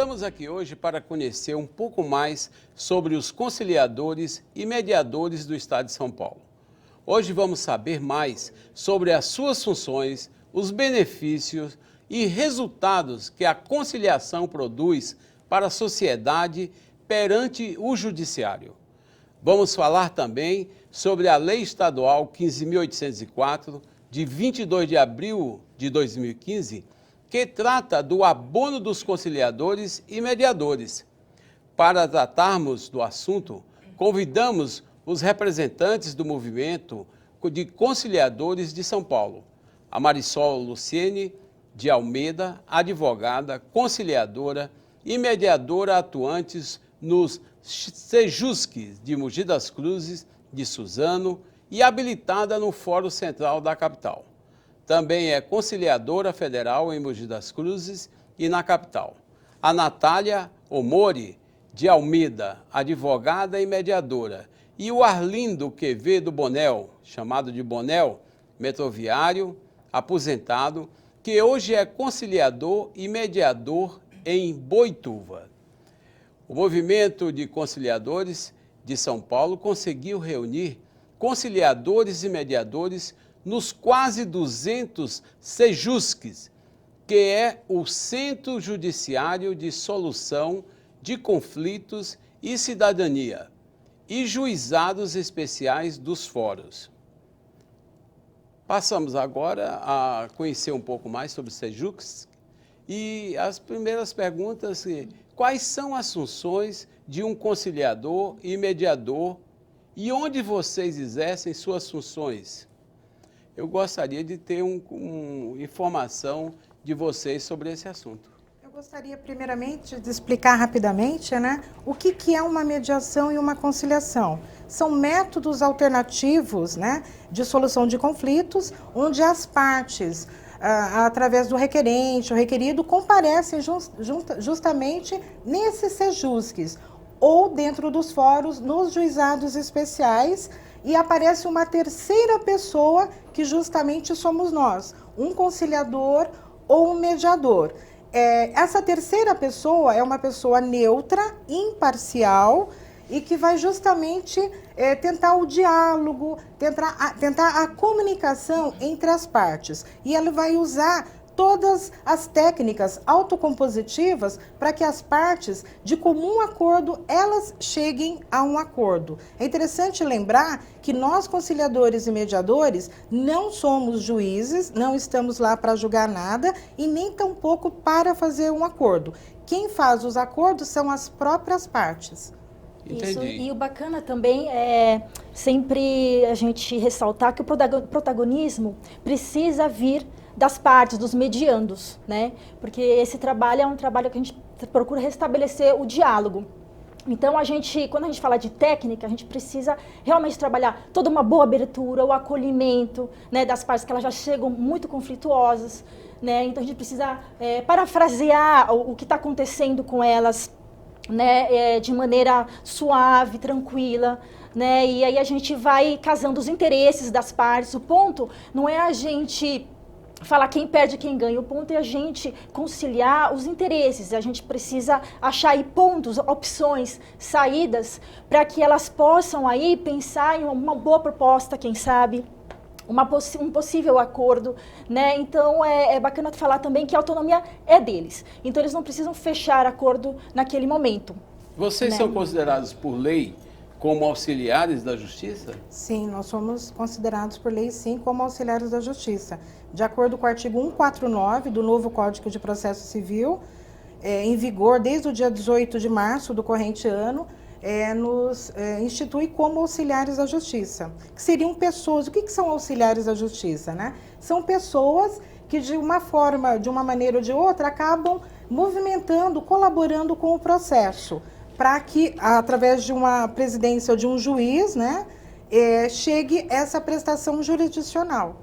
Estamos aqui hoje para conhecer um pouco mais sobre os conciliadores e mediadores do Estado de São Paulo. Hoje vamos saber mais sobre as suas funções, os benefícios e resultados que a conciliação produz para a sociedade perante o Judiciário. Vamos falar também sobre a Lei Estadual 15.804, de 22 de abril de 2015, que trata do abono dos conciliadores e mediadores. Para tratarmos do assunto, convidamos os representantes do movimento de conciliadores de São Paulo, a Marisol Luciene de Almeida, advogada, conciliadora e mediadora atuantes nos Sejusques de Mogi das Cruzes, de Suzano e habilitada no Fórum Central da capital. Também é conciliadora federal em Mogi das Cruzes e na capital. A Natália Omori de Almeida, advogada e mediadora. E o Arlindo Quevedo Bonel, chamado de Bonel, metroviário, aposentado, que hoje é conciliador e mediador em Boituva. O movimento de conciliadores de São Paulo conseguiu reunir conciliadores e mediadores nos quase 200 Sejusques, que é o Centro Judiciário de Solução de Conflitos e Cidadania, e juizados especiais dos fóruns. Passamos agora a conhecer um pouco mais sobre os Sejusques e as primeiras perguntas: quais são as funções de um conciliador e mediador e onde vocês exercem suas funções? Eu gostaria de ter uma informação de vocês sobre esse assunto. Eu gostaria, primeiramente, de explicar rapidamente, o que é uma mediação e uma conciliação. São métodos alternativos, de solução de conflitos, onde as partes, através do requerente, o requerido, comparecem justamente nesses sejusques, ou dentro dos fóruns, nos juizados especiais, e aparece uma terceira pessoa, que justamente somos nós, um conciliador ou um mediador. Essa terceira pessoa é uma pessoa neutra, imparcial, e que vai justamente tentar o diálogo, tentar a comunicação entre as partes. E ela vai usar todas as técnicas autocompositivas para que as partes, de comum acordo, elas cheguem a um acordo. É interessante lembrar que nós, conciliadores e mediadores, não somos juízes, não estamos lá para julgar nada e nem tampouco para fazer um acordo. Quem faz os acordos são as próprias partes. Entendi. Isso, e o bacana também é sempre a gente ressaltar que o protagonismo precisa vir das partes, dos mediandos, Porque esse trabalho é um trabalho que a gente procura restabelecer o diálogo. Então, quando a gente fala de técnica, a gente precisa realmente trabalhar toda uma boa abertura, o acolhimento, das partes que elas já chegam muito conflituosas, Então, a gente precisa parafrasear o que está acontecendo com elas, de maneira suave, tranquila, E aí a gente vai casando os interesses das partes. O ponto não é a gente falar quem perde, quem ganha. O ponto é a gente conciliar os interesses. A gente precisa achar aí pontos, opções, saídas, para que elas possam aí pensar em uma boa proposta, quem sabe, um possível acordo, Então, é bacana falar também que a autonomia é deles. Então, eles não precisam fechar acordo naquele momento. Vocês são considerados por lei como auxiliares da Justiça? Sim, nós somos considerados por lei, sim, como auxiliares da Justiça. De acordo com o artigo 149 do novo Código de Processo Civil, em vigor desde o dia 18 de março do corrente ano, nos institui como auxiliares da Justiça. Que seriam pessoas, o que são auxiliares da Justiça? São pessoas que de uma forma, de uma maneira ou de outra, acabam movimentando, colaborando com o processo, para que, através de uma presidência ou de um juiz, chegue essa prestação jurisdicional.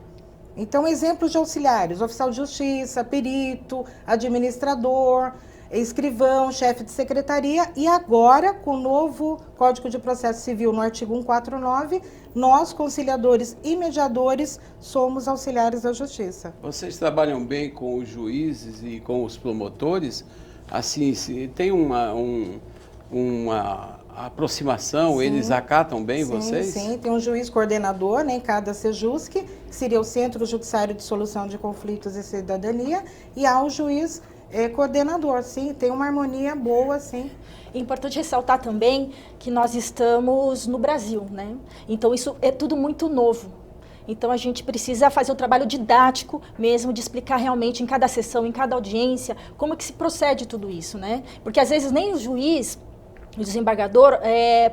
Então, exemplos de auxiliares: oficial de justiça, perito, administrador, escrivão, chefe de secretaria. E agora, com o novo Código de Processo Civil, no artigo 149, nós, conciliadores e mediadores, somos auxiliares da Justiça. Vocês trabalham bem com os juízes e com os promotores, assim, se tem uma aproximação, Sim. Eles acatam bem vocês? Sim, tem um juiz coordenador, né, em cada Sejusc, que seria o Centro Judiciário de Solução de Conflitos e Cidadania, e há o juiz coordenador, sim, tem uma harmonia boa, sim. É importante ressaltar também que nós estamos no Brasil, né? Então isso é tudo muito novo. Então a gente precisa fazer um trabalho didático mesmo, de explicar realmente em cada sessão, em cada audiência, como que se procede tudo isso, né? Porque às vezes nem o juiz, o desembargador,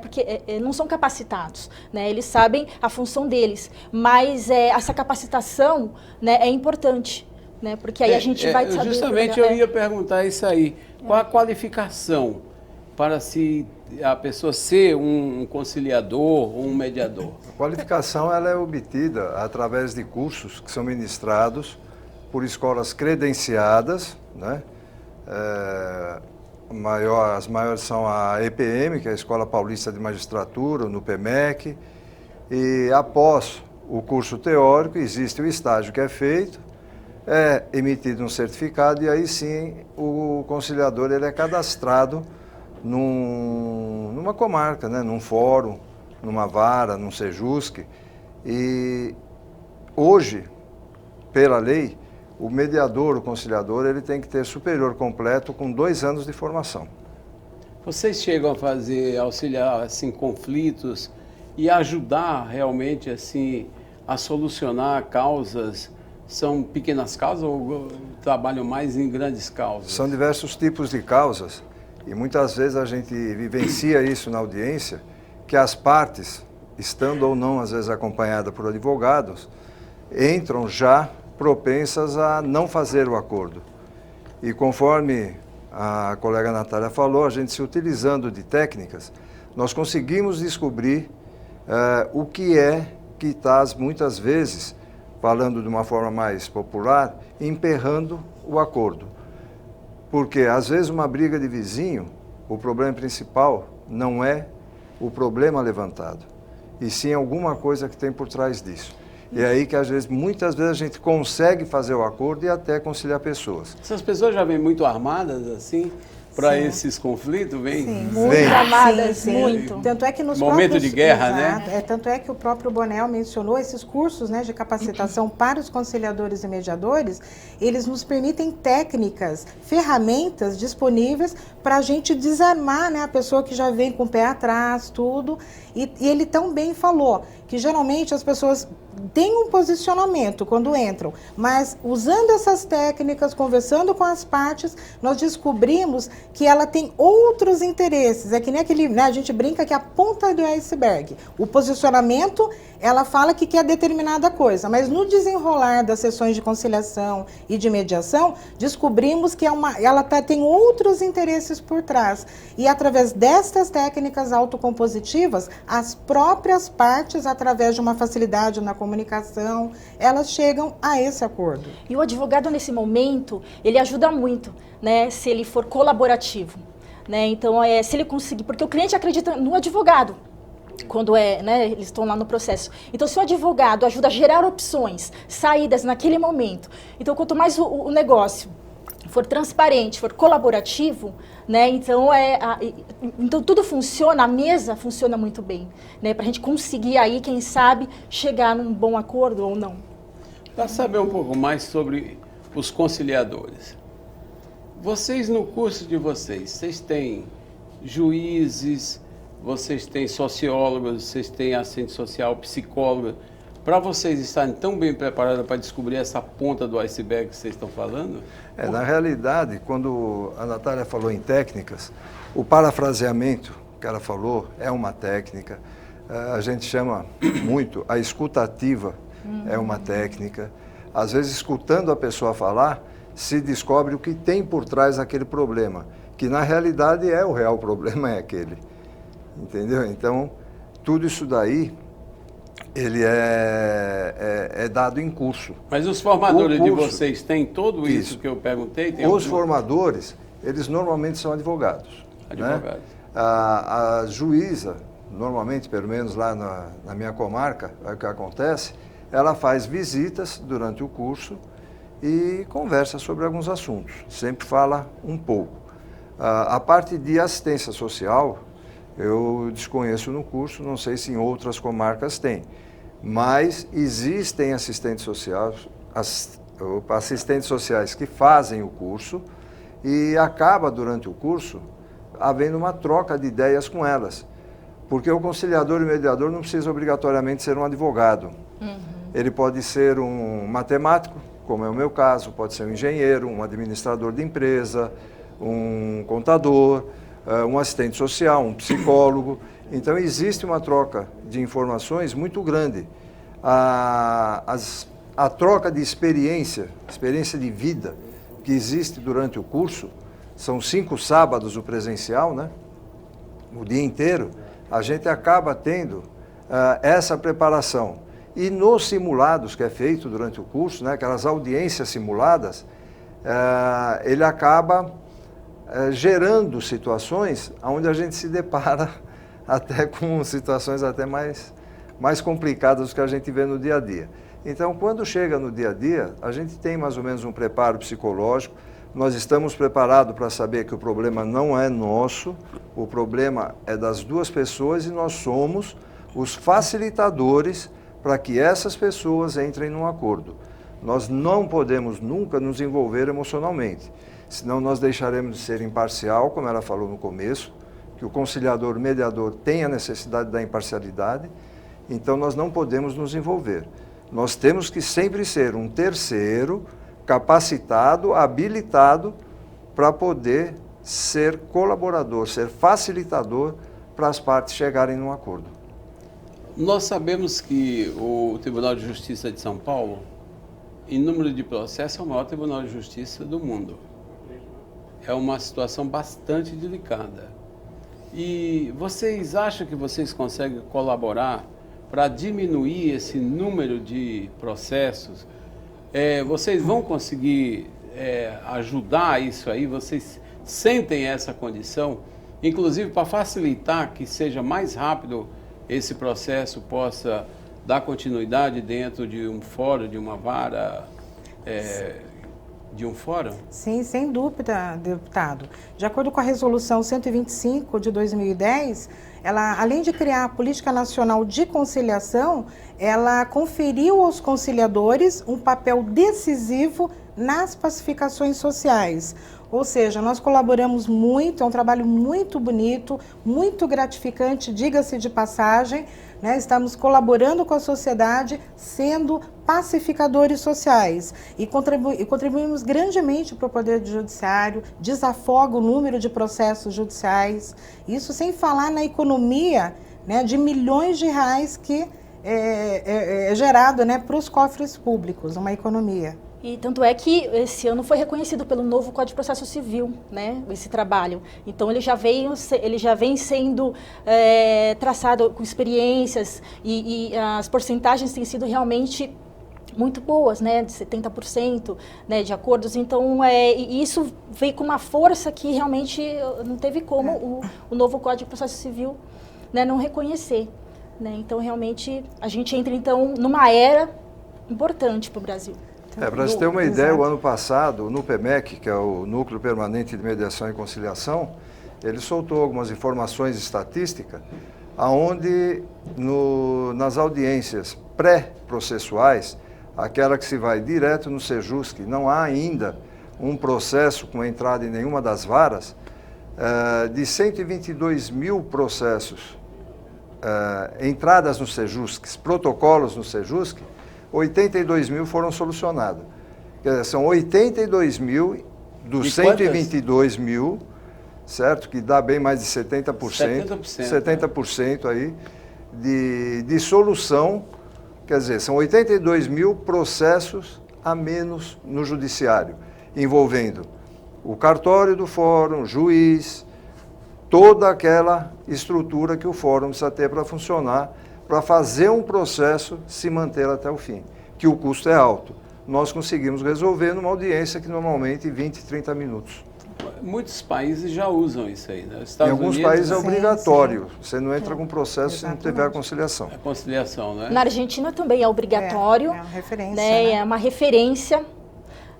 porque não são capacitados, né? Eles sabem a função deles, mas essa capacitação, né, é importante, né? Porque aí a gente vai saber... Justamente eu ia perguntar isso aí. Qual a qualificação para a pessoa ser um conciliador ou um mediador? A qualificação ela é obtida através de cursos que são ministrados por escolas credenciadas, né? As maiores são a EPM, que é a Escola Paulista de Magistratura, no PEMEC, e após o curso teórico existe o estágio que é feito, é emitido um certificado e aí sim o conciliador ele é cadastrado numa comarca, né? Num fórum, numa vara, num Sejusc. E hoje, pela lei, o mediador, o conciliador, ele tem que ter superior completo com 2 anos de formação. Vocês chegam a auxiliar assim, conflitos e ajudar realmente assim, a solucionar causas? São pequenas causas ou trabalham mais em grandes causas? São diversos tipos de causas e muitas vezes a gente vivencia isso na audiência, que as partes, estando ou não às vezes acompanhadas por advogados, entram já propensas a não fazer o acordo. E conforme a colega Natália falou, a gente se utilizando de técnicas, nós conseguimos descobrir o que é que está muitas vezes, falando de uma forma mais popular, emperrando o acordo. Porque às vezes uma briga de vizinho, o problema principal não é o problema levantado, e sim alguma coisa que tem por trás disso. E é aí que, muitas vezes, a gente consegue fazer o acordo e até conciliar pessoas. Essas pessoas já vêm muito armadas, assim, para esses conflitos? Vêm? Sim, muito armadas, sim. muito. Tanto é que nos Momento próprios, de guerra, exato, né? Tanto é que o próprio Bonel mencionou esses cursos, né, de capacitação para os conciliadores e mediadores, eles nos permitem técnicas, ferramentas disponíveis para a gente desarmar, né, a pessoa que já vem com o pé atrás, tudo. E ele também falou que geralmente as pessoas têm um posicionamento quando entram, mas usando essas técnicas, conversando com as partes, nós descobrimos que ela tem outros interesses. É que nem aquele, né, a gente brinca que é a ponta do iceberg. O posicionamento, ela fala que quer determinada coisa, mas no desenrolar das sessões de conciliação e de mediação, descobrimos que ela tem outros interesses por trás. E através destas técnicas autocompositivas, as próprias partes, através de uma facilidade na comunicação, elas chegam a esse acordo. E o advogado, nesse momento, ele ajuda muito, né, se ele for colaborativo, né? Então, se ele conseguir, porque o cliente acredita no advogado, quando né, eles estão lá no processo. Então, se o advogado ajuda a gerar opções, saídas naquele momento, então, quanto mais o negócio for transparente, for colaborativo, né, então, então tudo funciona, a mesa funciona muito bem, né, para a gente conseguir aí, quem sabe, chegar num bom acordo ou não. Para saber um pouco mais sobre os conciliadores, vocês no curso de vocês têm juízes, vocês têm sociólogos, vocês têm assistente social, psicóloga, para vocês estarem tão bem preparados para descobrir essa ponta do iceberg que vocês estão falando? Na realidade, quando a Natália falou em técnicas, o parafraseamento que ela falou é uma técnica. A gente chama muito a escutativa, é uma técnica. Às vezes, escutando a pessoa falar, se descobre o que tem por trás daquele problema, que na realidade o real problema é aquele. Entendeu? Então, tudo isso daí, ele é dado em curso. Mas os formadores de vocês têm tudo isso que eu perguntei? Os formadores, eles normalmente são advogados. Advogados. Né? A juíza, normalmente, pelo menos lá na minha comarca, é o que acontece, ela faz visitas durante o curso e conversa sobre alguns assuntos. Sempre fala um pouco. A parte de assistência social, eu desconheço no curso, não sei se em outras comarcas tem, mas existem assistentes sociais que fazem o curso e acaba durante o curso havendo uma troca de ideias com elas, porque o conciliador e mediador não precisa obrigatoriamente ser um advogado. Ele pode ser um matemático, como é o meu caso, pode ser um engenheiro, um administrador de empresa, um contador, um assistente social, um psicólogo. Então, existe uma troca de informações muito grande. A troca de experiência de vida que existe durante o curso, são 5 sábados o presencial, né? O dia inteiro, a gente acaba tendo essa preparação. E nos simulados que é feito durante o curso, né, aquelas audiências simuladas, ele acaba gerando situações onde a gente se depara até com situações até mais complicadas do que a gente vê no dia a dia. Então, quando chega no dia a dia, a gente tem mais ou menos um preparo psicológico, nós estamos preparados para saber que o problema não é nosso, o problema é das 2 pessoas e nós somos os facilitadores para que essas pessoas entrem num acordo. Nós não podemos nunca nos envolver emocionalmente, senão nós deixaremos de ser imparcial, como ela falou no começo, que o conciliador, o mediador tem a necessidade da imparcialidade, então nós não podemos nos envolver. Nós temos que sempre ser um terceiro, capacitado, habilitado, para poder ser colaborador, ser facilitador para as partes chegarem num acordo. Nós sabemos que o Tribunal de Justiça de São Paulo, em número de processos, é o maior Tribunal de Justiça do mundo. É uma situação bastante delicada. E vocês acham que vocês conseguem colaborar para diminuir esse número de processos? Vocês vão conseguir ajudar isso aí? Vocês sentem essa condição? Inclusive para facilitar que seja mais rápido esse processo, possa dar continuidade dentro de um fórum, de uma vara, de um fórum? Sim, sem dúvida, deputado. De acordo com a Resolução 125 de 2010, ela, além de criar a Política Nacional de Conciliação, ela conferiu aos conciliadores um papel decisivo nas pacificações sociais. Ou seja, nós colaboramos muito, é um trabalho muito bonito, muito gratificante, diga-se de passagem, né? Estamos colaborando com a sociedade, sendo pacificadores sociais e contribuímos grandemente para o Poder Judiciário, desafoga o número de processos judiciais, isso sem falar na economia, né, de milhões de reais que é gerado, né, para os cofres públicos, uma economia. E tanto é que esse ano foi reconhecido pelo novo Código de Processo Civil, né, esse trabalho. Então ele já vem sendo traçado com experiências e as porcentagens têm sido realmente muito boas, né, de 70%, né, de acordos. Então isso veio com uma força que realmente não teve como o novo Código de Processo Civil, né, não reconhecer, né. Então realmente a gente entra então numa era importante para o Brasil. Para você ter uma ideia, o ano passado, o NUPEMEC, que é o Núcleo Permanente de Mediação e Conciliação, ele soltou algumas informações estatísticas, onde nas audiências pré-processuais, aquela que se vai direto no SEJUSC, não há ainda um processo com entrada em nenhuma das varas, de 122 mil processos, entradas no SEJUSC, protocolos no SEJUSC, 82 mil foram solucionados. Quer dizer, são 82 mil dos 122 mil, certo? Que dá bem mais de 70%. 70% aí de solução. Quer dizer, são 82 mil processos a menos no judiciário, envolvendo o cartório do fórum, juiz, toda aquela estrutura que o fórum precisa ter para funcionar, para fazer um processo se manter até o fim, que o custo é alto. Nós conseguimos resolver numa audiência que normalmente 20, 30 minutos. Muitos países já usam isso aí, né? Em alguns países é obrigatório. Você não entra com processo se não tiver a conciliação. A conciliação, né? Na Argentina também é obrigatório. É uma referência. Né? É uma referência.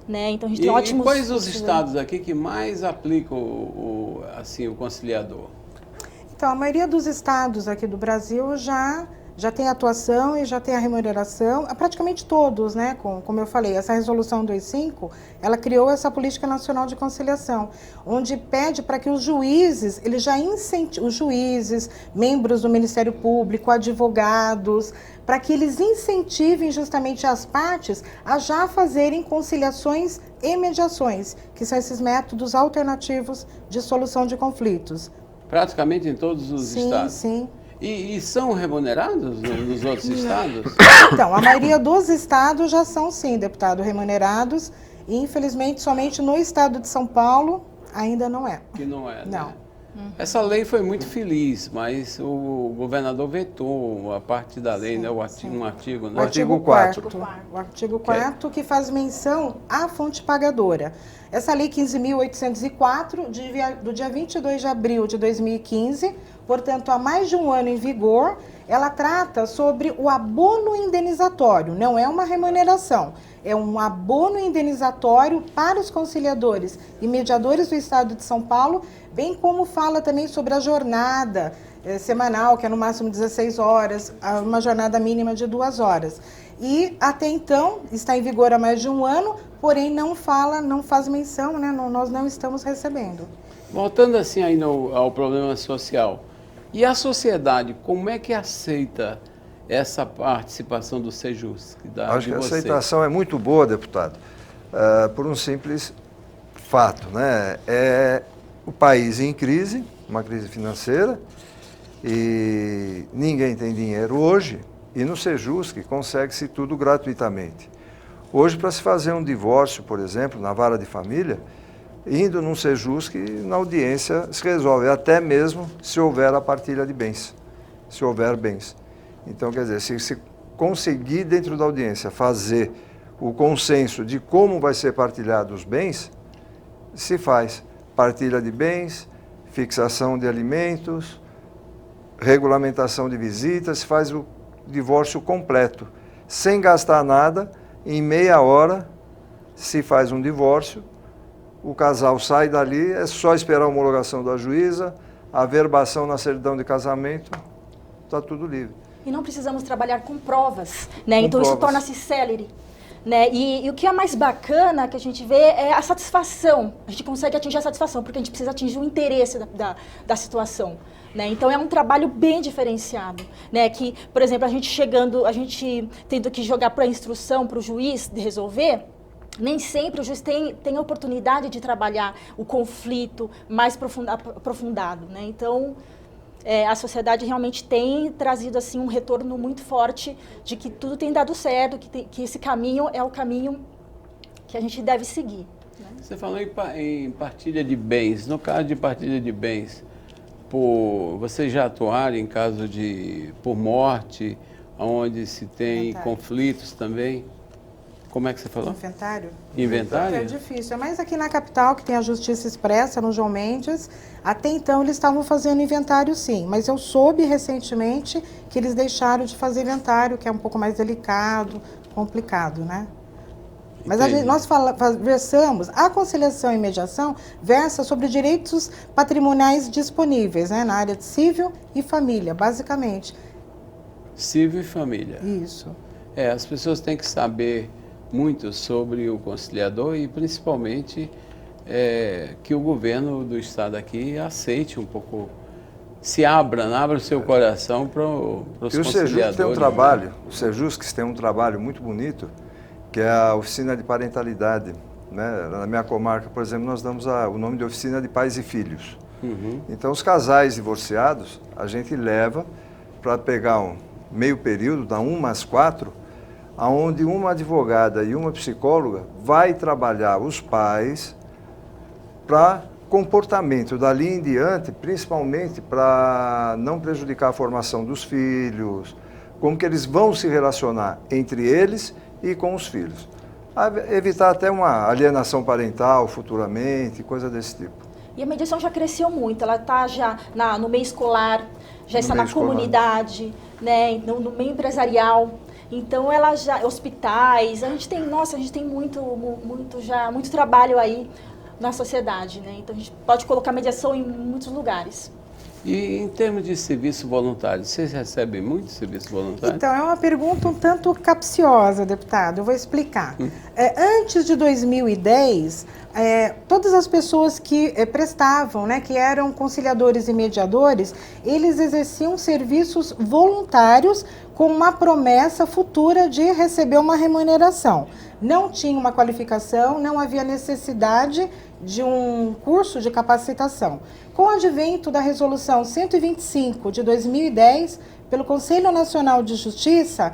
né? Então a gente tem ótimos... E quais os estados aqui que mais aplicam assim, o conciliador? Então, a maioria dos estados aqui do Brasil já tem atuação e já tem a remuneração, praticamente todos, né? Como eu falei, essa resolução 25, ela criou essa política nacional de conciliação, onde pede para que os juízes, eles já incentivem, os juízes, membros do Ministério Público, advogados, para que eles incentivem justamente as partes a já fazerem conciliações e mediações, que são esses métodos alternativos de solução de conflitos. Praticamente em todos os estados? Sim. E são remunerados nos outros estados? Então, a maioria dos estados já são, sim, deputado, remunerados. E, infelizmente, somente no estado de São Paulo ainda não é. Que não é, né? Não. Essa lei foi muito feliz, mas o governador vetou a parte da lei, Sim, né? sim. Um artigo, né? O artigo 4º. O artigo 4º que faz menção à fonte pagadora. Essa lei 15.804, do dia 22 de abril de 2015, portanto, há mais de um ano em vigor, ela trata sobre o abono indenizatório, não é uma remuneração, é um abono indenizatório para os conciliadores e mediadores do Estado de São Paulo, bem como fala também sobre a jornada semanal, que é no máximo 16 horas, uma jornada mínima de 2 horas. E até então, está em vigor há mais de um ano, porém não faz menção, né? Nós não estamos recebendo. Voltando assim aí ao problema social, e a sociedade, como é que aceita essa participação do Sejus? Acho que a aceitação é muito boa, deputado, por um simples fato, né? É o país em crise, uma crise financeira, e ninguém tem dinheiro hoje, e no Sejus que consegue-se tudo gratuitamente. Hoje, para se fazer um divórcio, por exemplo, na vara de família, indo num Sejus que na audiência se resolve, até mesmo se houver a partilha de bens, se houver bens. Então, quer dizer, se conseguir dentro da audiência fazer o consenso de como vai ser partilhado os bens, se faz partilha de bens, fixação de alimentos, regulamentação de visitas, se faz o divórcio completo, sem gastar nada, em meia hora se faz um divórcio, o casal sai dali, é só esperar a homologação da juíza, a averbação na certidão de casamento, está tudo livre. E não precisamos trabalhar com provas, né? Então isso torna-se célere. Né? E o que é mais bacana que a gente vê é a satisfação. A gente consegue atingir a satisfação, porque a gente precisa atingir o interesse da situação. Né? Então é um trabalho bem diferenciado. Né? Que, por exemplo, a gente tendo que jogar para a instrução, para o juiz de resolver, nem sempre o juiz tem a oportunidade de trabalhar o conflito mais aprofundado. Né? Então, a sociedade realmente tem trazido assim, um retorno muito forte de que tudo tem dado certo, que esse caminho é o caminho que a gente deve seguir. Né? Você falou em partilha de bens. No caso de partilha de bens, vocês já atuaram em caso por morte, onde se tem conflitos também? Como é que você falou? Inventário. Inventário? É difícil. É mais aqui na capital, que tem a Justiça Expressa, no João Mendes. Até então, eles estavam fazendo inventário, sim. Mas eu soube recentemente que eles deixaram de fazer inventário, que é um pouco mais delicado, complicado, né? Mas nós versamos, a conciliação e mediação versa sobre direitos patrimoniais disponíveis, né? Na área de civil e família, basicamente. Civil e família. Isso. As pessoas têm que saber muito sobre o conciliador e principalmente que o governo do estado aqui aceite um pouco, abra o seu coração para os conciliadores. E o Sejus tem um trabalho, o Sejus tem um trabalho muito bonito, que é a oficina de parentalidade. Né? Na minha comarca, por exemplo, nós damos o nome de oficina de pais e filhos. Uhum. Então, os casais divorciados, a gente leva para pegar um meio período, da 1 às 4, onde uma advogada e uma psicóloga vai trabalhar os pais para comportamento dali em diante, principalmente para não prejudicar a formação dos filhos, como que eles vão se relacionar entre eles e com os filhos. Evitar até uma alienação parental futuramente, coisa desse tipo. E a mediação já cresceu muito, ela está já no meio escolar, já está na comunidade, né, no meio empresarial. Então ela já, hospitais, a gente tem muito trabalho aí na sociedade, né? Então a gente pode colocar mediação em muitos lugares. E em termos de serviço voluntário, vocês recebem muito serviço voluntário? Então, é uma pergunta um tanto capciosa, deputado. Eu vou explicar. Antes de 2010, todas as pessoas que prestavam, né, que eram conciliadores e mediadores, eles exerciam serviços voluntários com uma promessa futura de receber uma remuneração. Não tinha uma qualificação, não havia necessidade de um curso de capacitação. Com o advento da Resolução 125 de 2010, pelo Conselho Nacional de Justiça,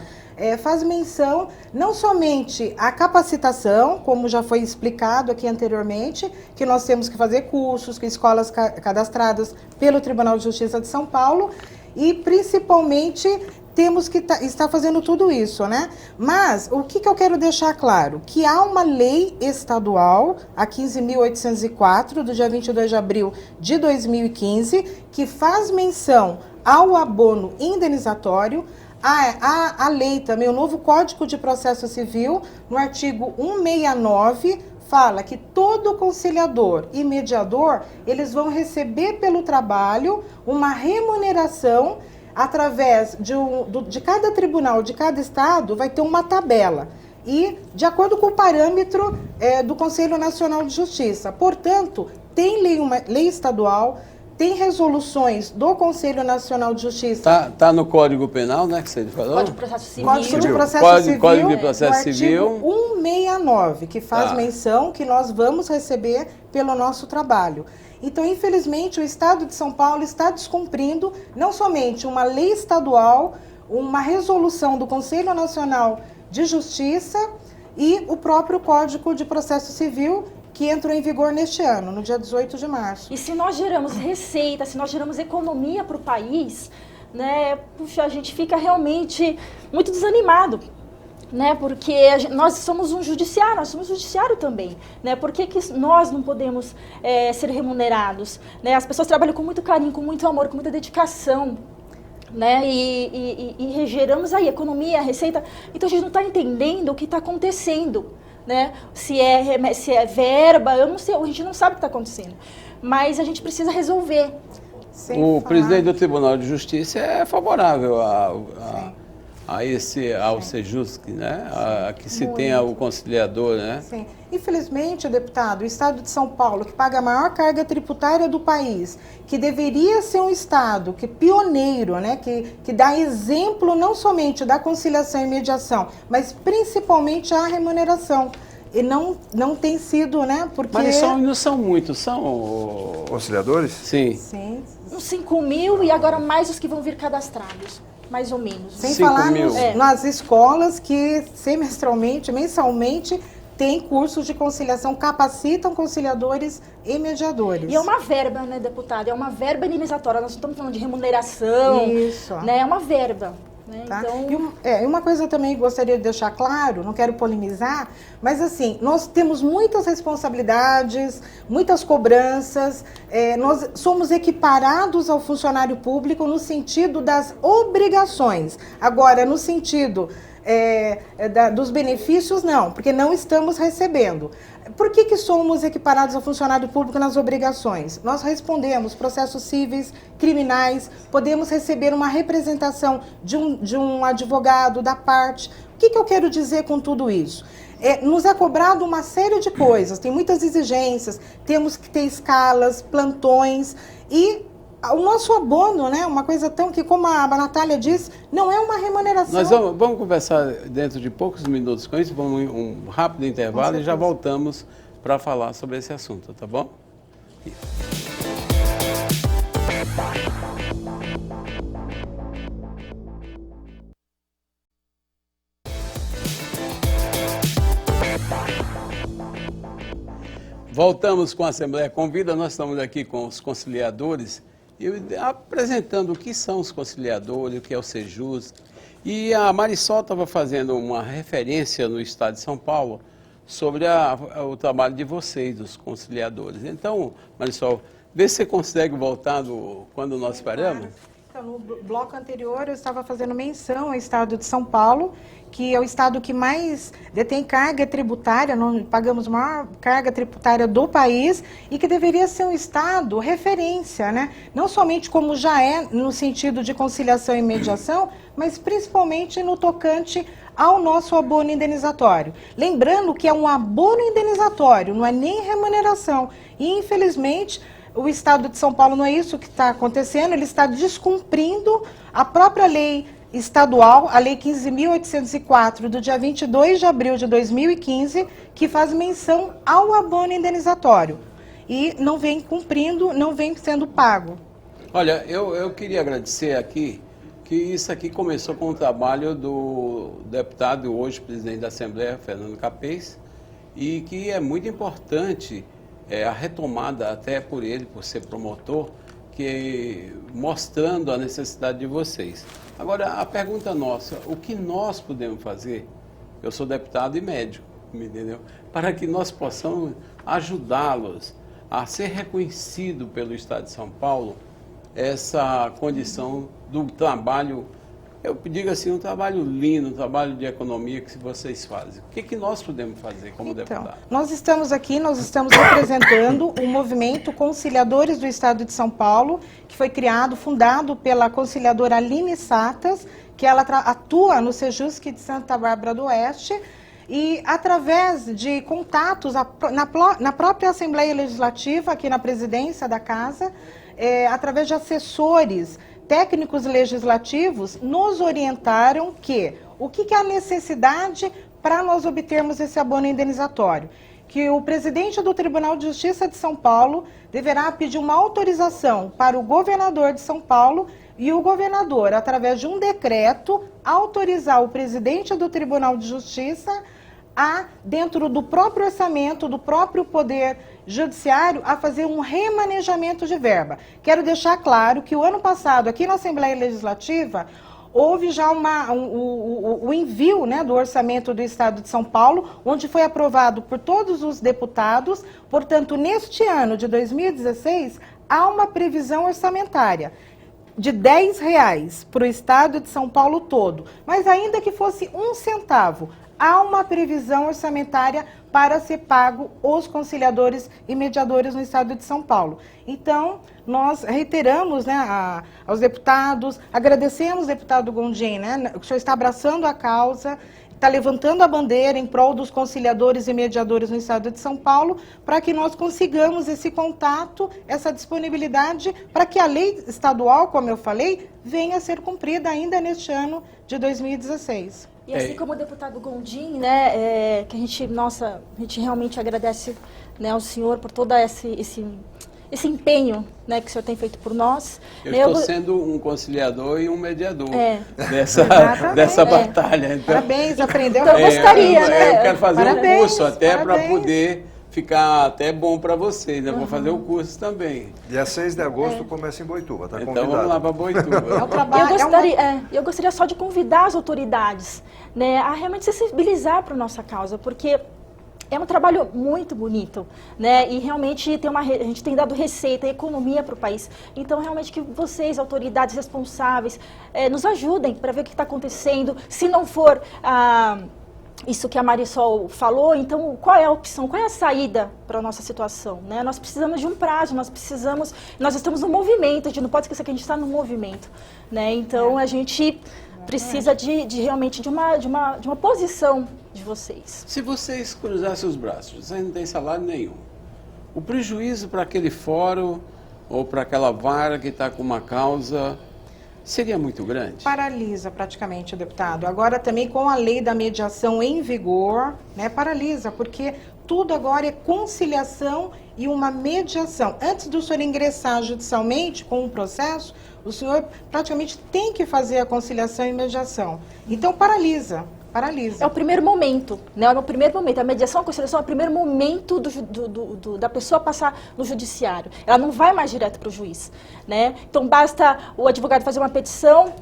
faz menção não somente à capacitação, como já foi explicado aqui anteriormente, que nós temos que fazer cursos, que escolas cadastradas pelo Tribunal de Justiça de São Paulo, e principalmente temos que estar fazendo tudo isso, né? Mas o que eu quero deixar claro? Que há uma lei estadual, a 15.804, do dia 22 de abril de 2015, que faz menção ao abono indenizatório. A lei também, o novo Código de Processo Civil, no artigo 169, fala que todo conciliador e mediador, eles vão receber pelo trabalho uma remuneração através de cada tribunal, de cada estado, vai ter uma tabela. E de acordo com o parâmetro do Conselho Nacional de Justiça. Portanto, tem lei estadual, tem resoluções do Conselho Nacional de Justiça. Tá no Código Penal, né, que você falou? Código de Processo Civil. Código de Processo Civil, Código de Processo Civil. artigo 169, que faz menção que nós vamos receber pelo nosso trabalho. Então, infelizmente, o Estado de São Paulo está descumprindo não somente uma lei estadual, uma resolução do Conselho Nacional de Justiça e o próprio Código de Processo Civil, que entrou em vigor neste ano, no dia 18 de março. E se nós geramos receita, se nós geramos economia para o país, né, puxa, a gente fica realmente muito desanimado. Né, porque nós somos um judiciário, nós somos judiciário também, né? Por que nós não podemos ser remunerados? Né? As pessoas trabalham com muito carinho, com muito amor, com muita dedicação, né? E geramos aí economia, receita. Então a gente não está entendendo o que está acontecendo, né? Se é verba, eu não sei, a gente não sabe o que está acontecendo, mas a gente precisa resolver. O presidente do Tribunal de Justiça é favorável ao Sejusc, né? A que se tenha o conciliador, né? Sim. Infelizmente, deputado, o Estado de São Paulo, que paga a maior carga tributária do país, que deveria ser um Estado que pioneiro, né? Que dá exemplo não somente da conciliação e mediação, mas principalmente a remuneração. E não tem sido, né? Porque... Mas não são muitos, são... Conciliadores? Sim. Sim. Uns 5.000 e agora mais os que vão vir cadastrados. Mais ou menos. Sem 5 falar mil. nas escolas que semestralmente, mensalmente, tem cursos de conciliação, capacitam conciliadores e mediadores. E é uma verba, né, deputada? É uma verba indenizatória. Nós não estamos falando de remuneração. Isso. Né? É uma verba. Né? Tá? Então... E uma coisa também gostaria de deixar claro, não quero polemizar, mas assim, nós temos muitas responsabilidades, muitas cobranças, nós somos equiparados ao funcionário público no sentido das obrigações. Agora, no sentido dos benefícios, não, porque não estamos recebendo. Por que somos equiparados ao funcionário público nas obrigações? Nós respondemos processos cíveis, criminais, podemos receber uma representação de um advogado, da parte. O que eu quero dizer com tudo isso? Nos é cobrado uma série de coisas, tem muitas exigências, temos que ter escalas, plantões e o nosso abono, né, uma coisa tão que, como a Natália disse, não é uma remuneração. Nós vamos conversar dentro de poucos minutos com isso, vamos um rápido intervalo e já voltamos para falar sobre esse assunto, tá bom? Voltamos com a Assembleia Convida, nós estamos aqui com os conciliadores, apresentando o que são os conciliadores, o que é o Sejusc. E a Marisol estava fazendo uma referência no Estado de São Paulo sobre o trabalho de vocês, dos conciliadores. Então, Marisol, vê se você consegue voltar quando nós paramos. Então, no bloco anterior, eu estava fazendo menção ao Estado de São Paulo, que é o estado que mais detém carga tributária, nós pagamos a maior carga tributária do país e que deveria ser um estado referência, né? Não somente como já é no sentido de conciliação e mediação, mas principalmente no tocante ao nosso abono indenizatório. Lembrando que é um abono indenizatório, não é nem remuneração. E, infelizmente, o Estado de São Paulo não é isso que está acontecendo, ele está descumprindo a própria lei estadual, a Lei 15.804, do dia 22 de abril de 2015, que faz menção ao abono indenizatório. E não vem cumprindo, não vem sendo pago. Olha, eu queria agradecer aqui, que isso aqui começou com o trabalho do deputado, hoje presidente da Assembleia, Fernando Capês, e que é muito importante a retomada, até por ele, por ser promotor, que mostrando a necessidade de vocês. Agora, a pergunta nossa, o que nós podemos fazer? Eu sou deputado e médico, me entendeu? Para que nós possamos ajudá-los a ser reconhecido pelo Estado de São Paulo essa condição do trabalho, eu digo assim, um trabalho lindo, um trabalho de economia que vocês fazem. O que nós podemos fazer como deputado? Nós estamos representando o movimento Conciliadores do Estado de São Paulo, que foi criado, fundado pela conciliadora Aline Satas, que ela atua no Sejusc de Santa Bárbara do Oeste, e através de contatos na própria Assembleia Legislativa, aqui na presidência da Casa, através de assessores técnicos legislativos, nos orientaram que o que é a necessidade para nós obtermos esse abono indenizatório. Que o presidente do Tribunal de Justiça de São Paulo deverá pedir uma autorização para o governador de São Paulo e o governador, através de um decreto, autorizar o presidente do Tribunal de Justiça a, dentro do próprio orçamento, do próprio Poder Judiciário, a fazer um remanejamento de verba. Quero deixar claro que o ano passado, aqui na Assembleia Legislativa, houve já o envio, né, do orçamento do Estado de São Paulo, onde foi aprovado por todos os deputados. Portanto, neste ano de 2016, há uma previsão orçamentária de R$10 para o Estado de São Paulo todo. Mas ainda que fosse 1 centavo, há uma previsão orçamentária para ser pago os conciliadores e mediadores no Estado de São Paulo. Então, nós reiteramos, né, aos deputados, agradecemos, deputado Gondim, né, o senhor está abraçando a causa, está levantando a bandeira em prol dos conciliadores e mediadores no Estado de São Paulo, para que nós consigamos esse contato, essa disponibilidade, para que a lei estadual, como eu falei, venha a ser cumprida ainda neste ano de 2016. E assim como o deputado Gondim, né, que a gente realmente agradece, né, ao senhor por todo esse empenho, né, que o senhor tem feito por nós. Eu estou sendo um conciliador e um mediador dessa batalha. Então, parabéns, aprendeu. Então, eu gostaria, né? Eu quero fazer Parabéns, um curso até para parabéns. poder ficar até bom para vocês, né? Vou fazer o curso também. Dia 6 de agosto começa em Boituva, tá Então convidado. vamos lá para Boituva. É um trabalho, Eu gostaria só de convidar as autoridades, né, a realmente sensibilizar para a nossa causa, porque é um trabalho muito bonito, né? E realmente a gente tem dado receita, economia para o país. Então, realmente, que vocês, autoridades responsáveis, nos ajudem para ver o que está acontecendo. Se não for isso que a Marisol falou, então qual é a opção, qual é a saída para a nossa situação, né? Nós precisamos de um prazo, nós estamos no movimento, a gente não pode esquecer que a gente está no movimento, né? Então, a gente precisa realmente de uma posição de vocês. Se vocês cruzassem os braços, vocês não têm salário nenhum, o prejuízo para aquele fórum ou para aquela vara que está com uma causa seria muito grande? paralisa praticamente, deputado. Agora também com a lei da mediação em vigor, né, paralisa, porque tudo agora é conciliação e uma mediação. Antes do senhor ingressar judicialmente com um processo, o senhor praticamente tem que fazer a conciliação e mediação. Então paralisa. É o primeiro momento, né? É o primeiro momento. A mediação, a conciliação é o primeiro momento da pessoa passar no judiciário. Ela não vai mais direto para o juiz, né? Então basta o advogado fazer uma petição,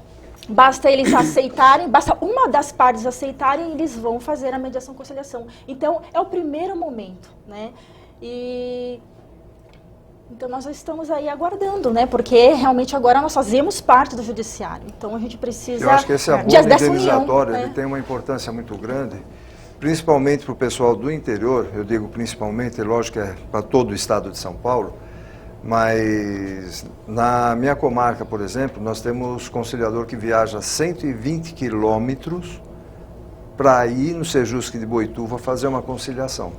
basta eles aceitarem, basta uma das partes aceitarem e eles vão fazer a mediação e conciliação. Então é o primeiro momento, né? E Então nós estamos aí aguardando, né? Porque realmente agora nós fazemos parte do judiciário. Então a gente precisa Eu acho que esse abono dessa indenizatório união, ele tem uma importância muito grande, principalmente para o pessoal do interior. Eu digo principalmente, é lógico que é para todo o estado de São Paulo, mas na minha comarca, por exemplo, nós temos conciliador que viaja 120 quilômetros para ir no Sejusc de Boituva fazer uma conciliação,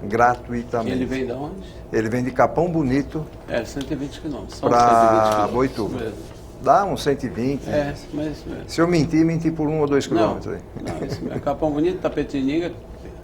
gratuitamente. Ele vem de onde? Ele vem de Capão Bonito 120 quilômetros. para Boituva. Mesmo. Dá uns 120. Mas Se eu menti por 1 ou 2 quilômetros. Aí. Não, isso mesmo. Capão Bonito, Tapetininga,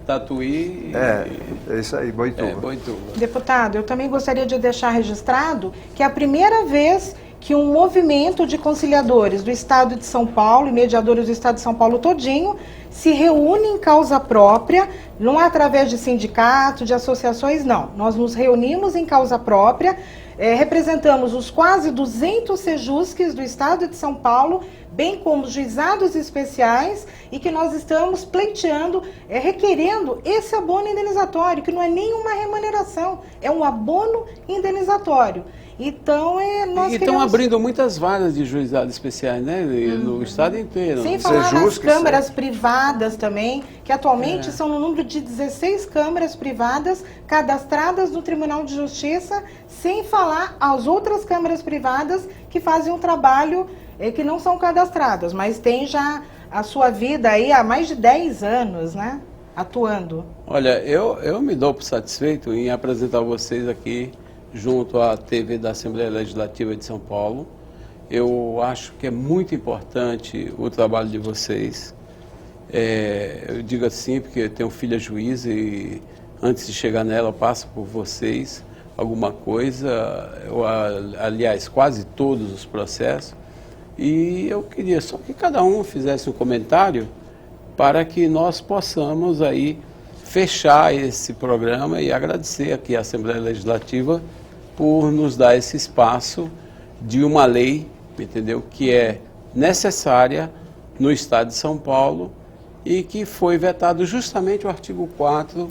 Tatuí É isso aí, Boituva. Boituva. Deputado, eu também gostaria de deixar registrado que é a primeira vez que um movimento de conciliadores do Estado de São Paulo e mediadores do Estado de São Paulo todinho se reúne em causa própria, não é através de sindicatos, de associações, não. Nós nos reunimos em causa própria, representamos os quase 200 Sejuscs do Estado de São Paulo, bem como os juizados especiais, e que nós estamos pleiteando, requerendo esse abono indenizatório, que não é nenhuma remuneração, é um abono indenizatório. Então, nós estão abrindo muitas vagas de juizados especiais, né? No estado inteiro. Sem falar nas câmaras privadas também, que atualmente são no número de 16 câmaras privadas cadastradas no Tribunal de Justiça, sem falar as outras câmaras privadas que fazem um trabalho que não são cadastradas, mas tem já a sua vida aí há mais de 10 anos, né? Atuando. Olha, eu me dou por satisfeito em apresentar vocês aqui junto à TV da Assembleia Legislativa de São Paulo. Eu acho que é muito importante o trabalho de vocês. Eu digo assim porque eu tenho filha juíza e antes de chegar nela eu passo por vocês alguma coisa, aliás, quase todos os processos. E eu queria só que cada um fizesse um comentário para que nós possamos aí fechar esse programa e agradecer aqui à Assembleia Legislativa por nos dar esse espaço de uma lei, entendeu, que é necessária no Estado de São Paulo e que foi vetado justamente o artigo 4,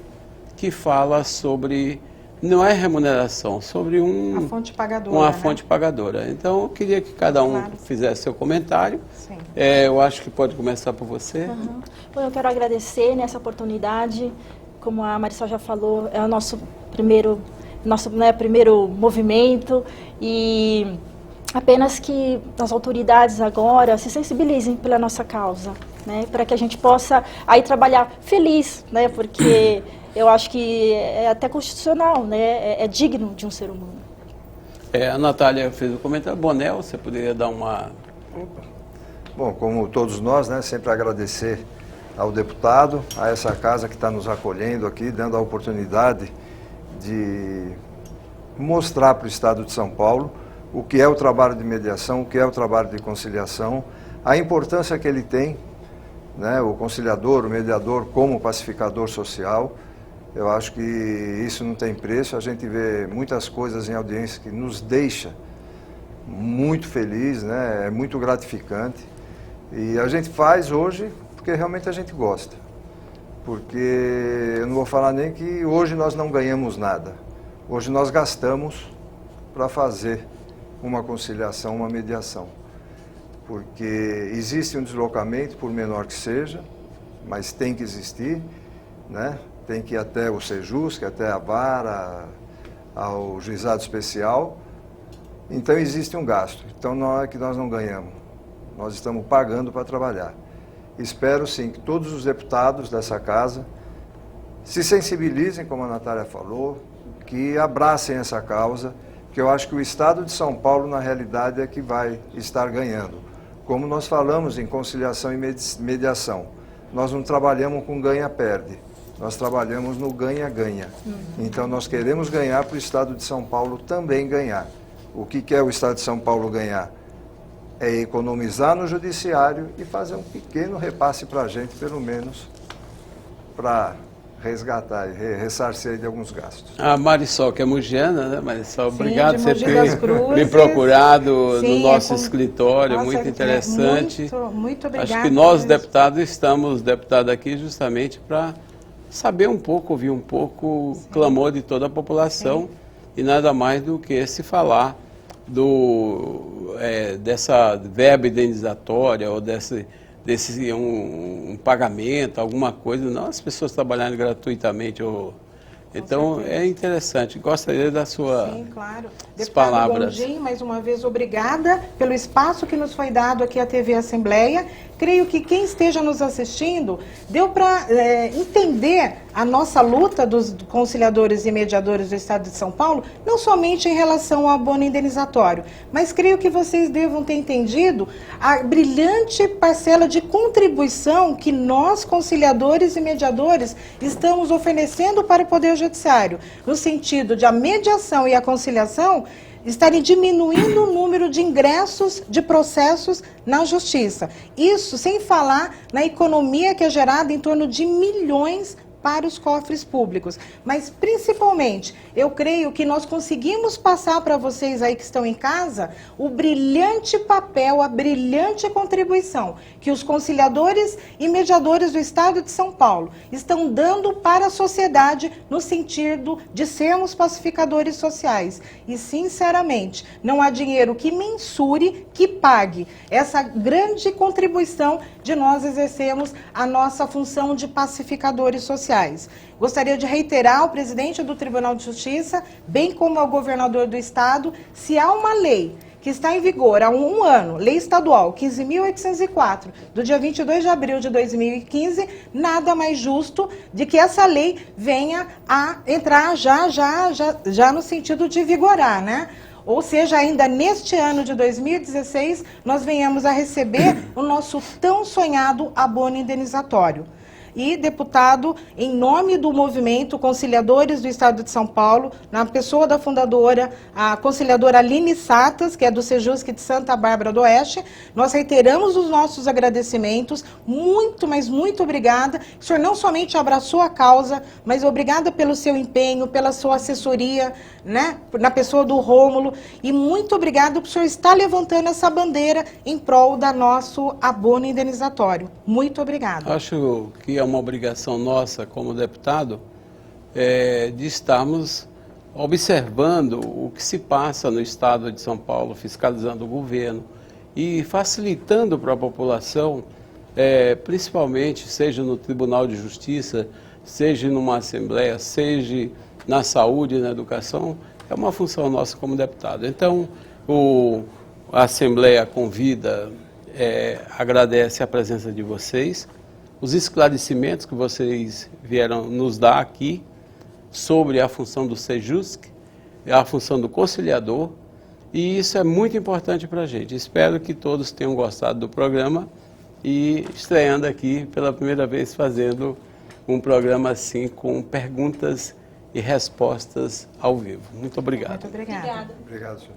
que fala sobre, não é remuneração, sobre uma fonte pagadora. Uma fonte pagadora. Então, eu queria que cada um fizesse seu comentário. Sim. Eu acho que pode começar por você. Bom, eu quero agradecer nessa oportunidade. Como a Marisol já falou, é o nosso primeiro movimento, e apenas que as autoridades agora se sensibilizem pela nossa causa, né, para que a gente possa aí trabalhar feliz, né, porque eu acho que é até constitucional, né, é digno de um ser humano. A Natália fez o comentário. Bonel, você poderia dar uma... Bom, como todos nós, né, sempre agradecer ao deputado, a essa casa que está nos acolhendo aqui, dando a oportunidade de mostrar para o Estado de São Paulo o que é o trabalho de mediação, o que é o trabalho de conciliação, a importância que ele tem, né, o conciliador, o mediador como pacificador social. Eu acho que isso não tem preço. A gente vê muitas coisas em audiência que nos deixa muito feliz, né, é muito gratificante. E a gente faz hoje porque realmente a gente gosta. Porque eu não vou falar nem que hoje nós não ganhamos nada. Hoje nós gastamos para fazer uma conciliação, uma mediação. Porque existe um deslocamento, por menor que seja, mas tem que existir, né? Tem que ir até o Sejusc, até a vara, ao juizado especial. Então existe um gasto. Então não é que nós não ganhamos. Nós estamos pagando para trabalhar. Espero, sim, que todos os deputados dessa casa se sensibilizem, como a Natália falou, que abracem essa causa, que eu acho que o Estado de São Paulo, na realidade, é que vai estar ganhando. Como nós falamos em conciliação e mediação, nós não trabalhamos com ganha-perde, nós trabalhamos no ganha-ganha. Então, nós queremos ganhar para o Estado de São Paulo também ganhar. O que é o Estado de São Paulo ganhar? É economizar no judiciário e fazer um pequeno repasse para a gente, pelo menos, para resgatar e ressarcir de alguns gastos. A Marisol, que é mugiana, né, Marisol? Sim, obrigado por você ter Cruzes, me procurado no nosso como... escritório, Nossa, muito interessante. Muito obrigada. Acho que nós, deputados, estamos aqui justamente para saber um pouco, ouvir um pouco o clamor de toda a população. e nada mais do que se falar dessa verba indenizatória ou desse um pagamento, alguma coisa, não as pessoas trabalharem gratuitamente. Então, é interessante. Gostaria da sua Sim, claro. palavras. Deputado Gondim, mais uma vez, obrigada pelo espaço que nos foi dado aqui à TV Assembleia. Creio que quem esteja nos assistindo deu para entender a nossa luta dos conciliadores e mediadores do Estado de São Paulo, não somente em relação ao abono indenizatório, mas creio que vocês devam ter entendido a brilhante parcela de contribuição que nós, conciliadores e mediadores, estamos oferecendo para o Poder Judiciário, no sentido de a mediação e a conciliação estarem diminuindo o número de ingressos de processos na Justiça. Isso sem falar na economia que é gerada em torno de milhões para os cofres públicos. Mas, principalmente, eu creio que nós conseguimos passar para vocês aí que estão em casa o brilhante papel, a brilhante contribuição que os conciliadores e mediadores do Estado de São Paulo estão dando para a sociedade no sentido de sermos pacificadores sociais. E, sinceramente, não há dinheiro que mensure, que pague essa grande contribuição de nós exercermos a nossa função de pacificadores sociais. Gostaria de reiterar ao presidente do Tribunal de Justiça, bem como ao governador do Estado, se há uma lei que está em vigor há um ano, Lei Estadual 15.804, do dia 22 de abril de 2015, nada mais justo de que essa lei venha a entrar já no sentido de vigorar, né? Ou seja, ainda neste ano de 2016, nós venhamos a receber o nosso tão sonhado abono indenizatório. E, deputado, em nome do movimento Conciliadores do Estado de São Paulo, na pessoa da fundadora, a conciliadora Aline Satas, que é do Sejusc de Santa Bárbara do Oeste, nós reiteramos os nossos agradecimentos, muito, mas muito obrigada. O senhor não somente abraçou a causa, mas obrigada pelo seu empenho, pela sua assessoria, né, na pessoa do Rômulo, e muito obrigada por o senhor estar levantando essa bandeira em prol da nosso abono indenizatório. Muito obrigada. Acho que é uma obrigação nossa como deputado de estarmos observando o que se passa no Estado de São Paulo, fiscalizando o governo e facilitando para a população, principalmente, seja no Tribunal de Justiça, seja numa Assembleia, seja na saúde e na educação, é uma função nossa como deputado. Então, a Assembleia convida, agradece a presença de vocês, os esclarecimentos que vocês vieram nos dar aqui sobre a função do Sejusc, a função do conciliador, e isso é muito importante para a gente. Espero que todos tenham gostado do programa e estreando aqui pela primeira vez fazendo um programa assim com perguntas e respostas ao vivo. Muito obrigado. Muito obrigada. Obrigado, senhor.